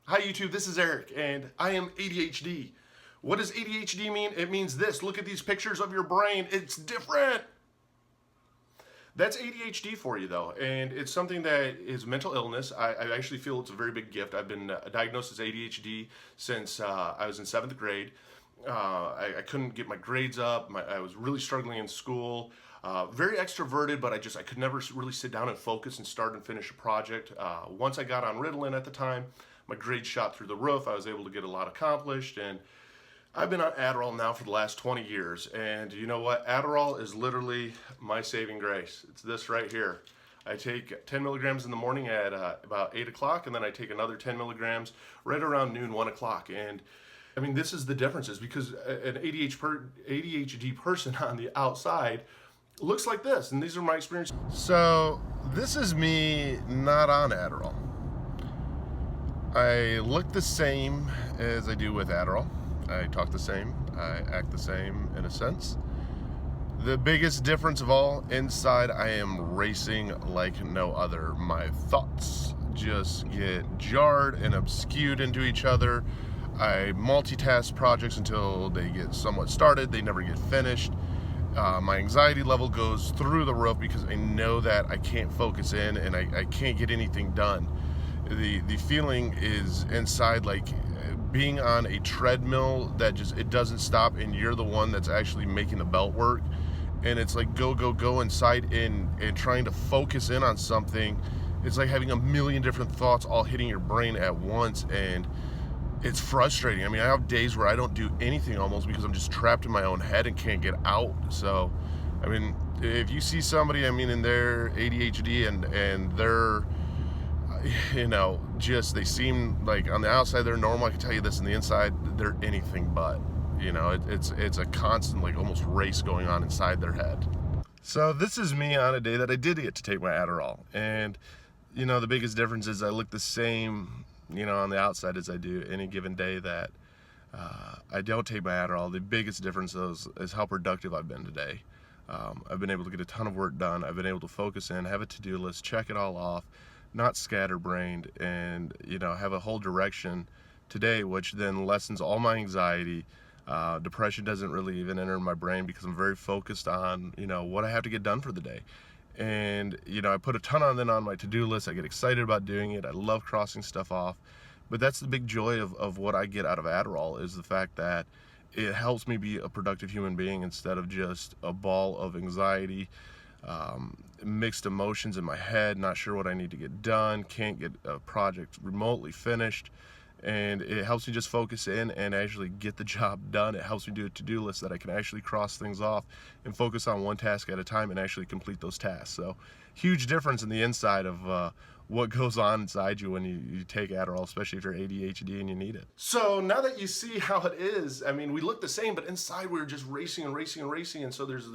Hi YouTube, this is Eric, and I am ADHD. What does ADHD mean? It means this. Look at these pictures of your brain. It's different. That's ADHD for you though, and it's something that is mental illness. I actually feel it's a very big gift. I've been diagnosed as ADHD since I was in 7th grade. I couldn't get my grades up. I was really struggling in school. Very extroverted, but I could never really sit down and focus and start and finish a project. Once I got on Ritalin at the time, my grades shot through the roof. I was able to get a lot accomplished, and I've been on Adderall now for the last 20 years, and you know what? Adderall is literally my saving grace. It's this right here. I take 10 milligrams in the morning at about 8 o'clock, and then I take another 10 milligrams right around noon, 1 o'clock. And I mean, this is the differences, because an ADHD person on the outside looks like this, and these are my experiences. So this is me not on Adderall. I look the same as I do with Adderall. I talk the same. I act the same in a sense. The biggest difference of all, inside I am racing like no other. My thoughts just get jarred and obscured into each other. I multitask projects until they get somewhat started. They never get finished. My anxiety level goes through the roof because I know that I can't focus in and I can't get anything done. The feeling is inside like being on a treadmill that it doesn't stop, and you're the one that's actually making the belt work, and it's like go inside and trying to focus in on something. It's like having a million different thoughts all hitting your brain at once, and it's frustrating. I mean, I have days where I don't do anything almost because I'm just trapped in my own head and can't get out. So I mean, if you see somebody, I mean, in their ADHD and they're, you know, just they seem like on the outside they're normal, I can tell you this, on the inside they're anything but. You know, it's a constant, like, almost race going on inside their head. So this is me on a day that I did get to take my Adderall, and you know, the biggest difference is I look the same, you know, on the outside as I do any given day that I don't take my Adderall. The biggest difference is how productive I've been today. I've been able to get a ton of work done. I've been able to focus in, have a to-do list, check it all off, not scatterbrained, and you know, have a whole direction today, which then lessens all my anxiety. Depression doesn't really even enter my brain because I'm very focused on, you know, what I have to get done for the day. And you know, I put a ton on my to-do list. I get excited about doing it. I love crossing stuff off. But that's the big joy of what I get out of Adderall, is the fact that it helps me be a productive human being instead of just a ball of anxiety, mixed emotions in my head, not sure what I need to get done, can't get a project remotely finished. And it helps me just focus in and actually get the job done. It helps me do a to-do list that I can actually cross things off and focus on one task at a time and actually complete those tasks. So huge difference in the inside of what goes on inside you when you take Adderall, especially if you're ADHD and you need it. So now that you see how it is, I mean, we look the same, but inside we're just racing and racing and racing. And so there's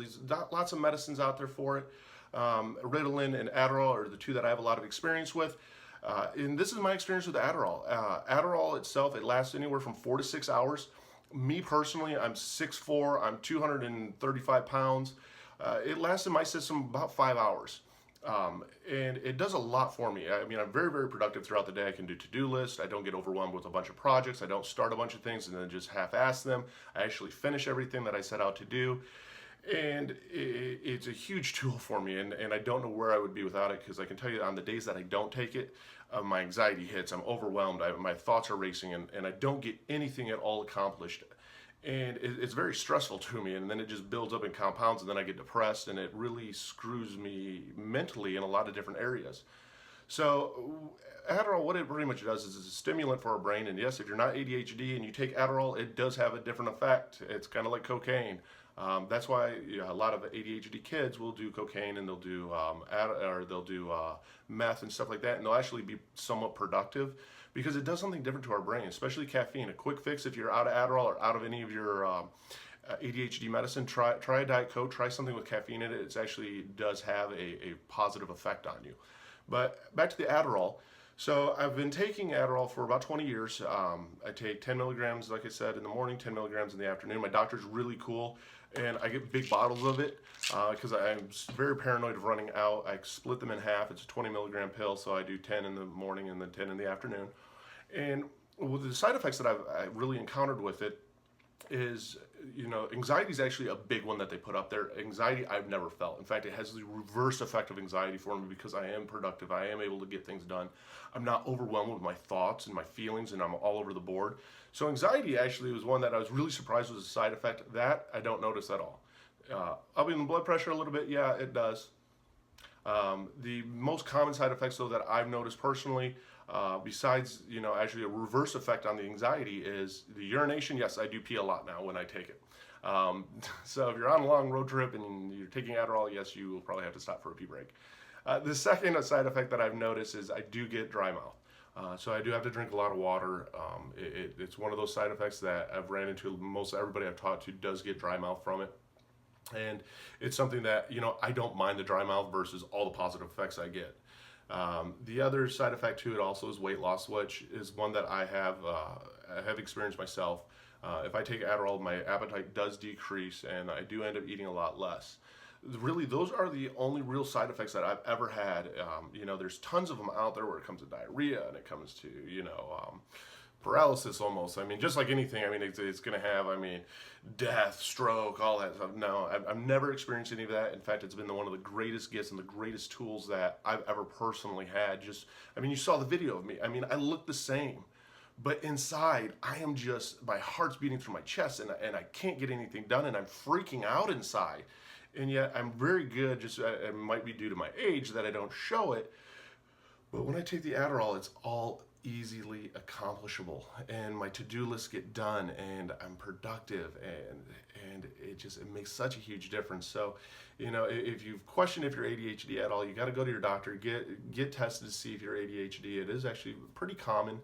lots of medicines out there for it. Ritalin and Adderall are the two that I have a lot of experience with. And this is my experience with Adderall. Adderall itself, it lasts anywhere from 4 to 6 hours. Me personally, I'm 6'4", I'm 235 pounds. It lasts in my system about 5 hours. And it does a lot for me. I mean, I'm very, very productive throughout the day. I can do to-do lists. I don't get overwhelmed with a bunch of projects. I don't start a bunch of things and then just half-ass them. I actually finish everything that I set out to do. And it's a huge tool for me, and I don't know where I would be without it, because I can tell you on the days that I don't take it, my anxiety hits, I'm overwhelmed, my thoughts are racing, and I don't get anything at all accomplished. And it's very stressful to me, and then it just builds up and compounds, and then I get depressed, and it really screws me mentally in a lot of different areas. So Adderall, what it pretty much does is it's a stimulant for our brain, and yes, if you're not ADHD and you take Adderall, it does have a different effect. It's kind of like cocaine. That's why, you know, a lot of ADHD kids will do cocaine, and they'll do meth and stuff like that, and they'll actually be somewhat productive because it does something different to our brain, especially caffeine. A quick fix if you're out of Adderall or out of any of your ADHD medicine, try a Diet Coke, try something with caffeine in it. It actually does have a positive effect on you. But back to the Adderall. So I've been taking Adderall for about 20 years. I take 10 milligrams, like I said, in the morning, 10 milligrams in the afternoon. My doctor's really cool, and I get big bottles of it because I'm very paranoid of running out. I split them in half. It's a 20 milligram pill, so I do 10 in the morning and then 10 in the afternoon. And well, the side effects that I really encountered with it is, anxiety is actually a big one that they put up there. Anxiety I've never felt. In fact, it has the reverse effect of anxiety for me because I am productive. I am able to get things done. I'm not overwhelmed with my thoughts and my feelings, and I'm all over the board. So anxiety actually was one that I was really surprised was a side effect. That I don't notice at all. Up in blood pressure a little bit, yeah, it does. The most common side effects, though, that I've noticed personally, besides actually a reverse effect on the anxiety, is the urination. Yes, I do pee a lot now when I take it. So if you're on a long road trip and you're taking Adderall, yes, you will probably have to stop for a pee break. The second side effect that I've noticed is I do get dry mouth. So I do have to drink a lot of water. It's one of those side effects that I've ran into. Most everybody I've talked to does get dry mouth from it. And it's something that, I don't mind the dry mouth versus all the positive effects I get. The other side effect to it also is weight loss, which is one that I have experienced myself. If I take Adderall, my appetite does decrease and I do end up eating a lot less. Really, those are the only real side effects that I've ever had. There's tons of them out there where it comes to diarrhea and it comes to, paralysis almost. I mean, just like anything, I mean, it's going to have, death, stroke, all that stuff. No, I've never experienced any of that. In fact, it's been one of the greatest gifts and the greatest tools that I've ever personally had. You saw the video of me. I look the same. But inside, I am my heart's beating through my chest and I can't get anything done and I'm freaking out inside. And yet I'm very good, it might be due to my age that I don't show it. But when I take the Adderall, it's all easily accomplishable and my to-do lists get done and I'm productive and it makes such a huge difference. So, if you've questioned if you're ADHD at all, you got to go to your doctor, get tested to see if you're ADHD. It is actually pretty common.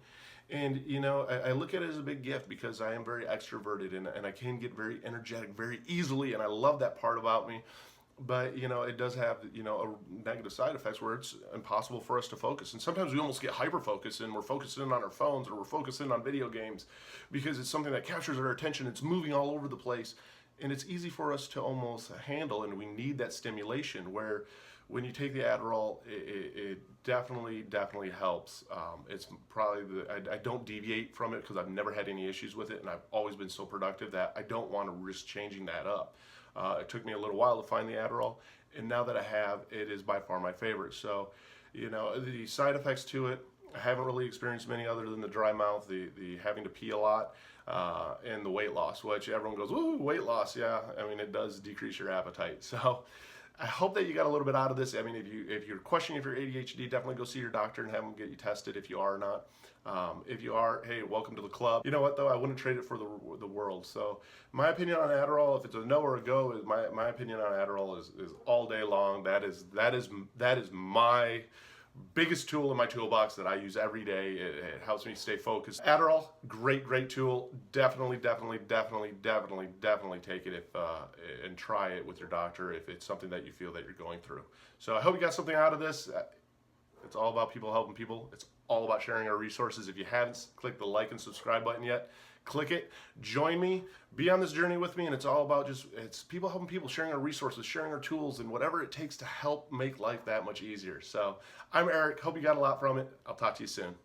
And, I look at it as a big gift because I am very extroverted and I can get very energetic very easily. And I love that part about me. But, it does have, a negative side effects where it's impossible for us to focus. And sometimes we almost get hyper-focused and we're focusing on our phones or we're focusing on video games because it's something that captures our attention. It's moving all over the place. And it's easy for us to almost handle, and we need that stimulation where when you take the Adderall, it definitely helps. It's probably I don't deviate from it because I've never had any issues with it, and I've always been so productive that I don't want to risk changing that up. It took me a little while to find the Adderall, and now that I have, it is by far my favorite. So, the side effects to it, I haven't really experienced many other than the dry mouth, the having to pee a lot, and the weight loss, which everyone goes, ooh, weight loss. Yeah, it does decrease your appetite. So I hope that you got a little bit out of this. If you're questioning if you're ADHD, definitely go see your doctor and have them get you tested if you are or not. If you are, hey, welcome to the club. You know what, though? I wouldn't trade it for the world. So my opinion on Adderall, if it's a no or a go, is my opinion on Adderall is all day long. That is my biggest tool in my toolbox that I use every day. It helps me stay focused. Adderall, great tool. Definitely take it and try it with your doctor if it's something that you feel that you're going through. So I hope you got something out of this. It's all about people helping people. It's all about sharing our resources. If you haven't clicked the like and subscribe button yet, click it, join me, be on this journey with me, and it's all about it's people helping people, sharing our resources, sharing our tools, and whatever it takes to help make life that much easier. So I'm Eric, hope you got a lot from it. I'll talk to you soon.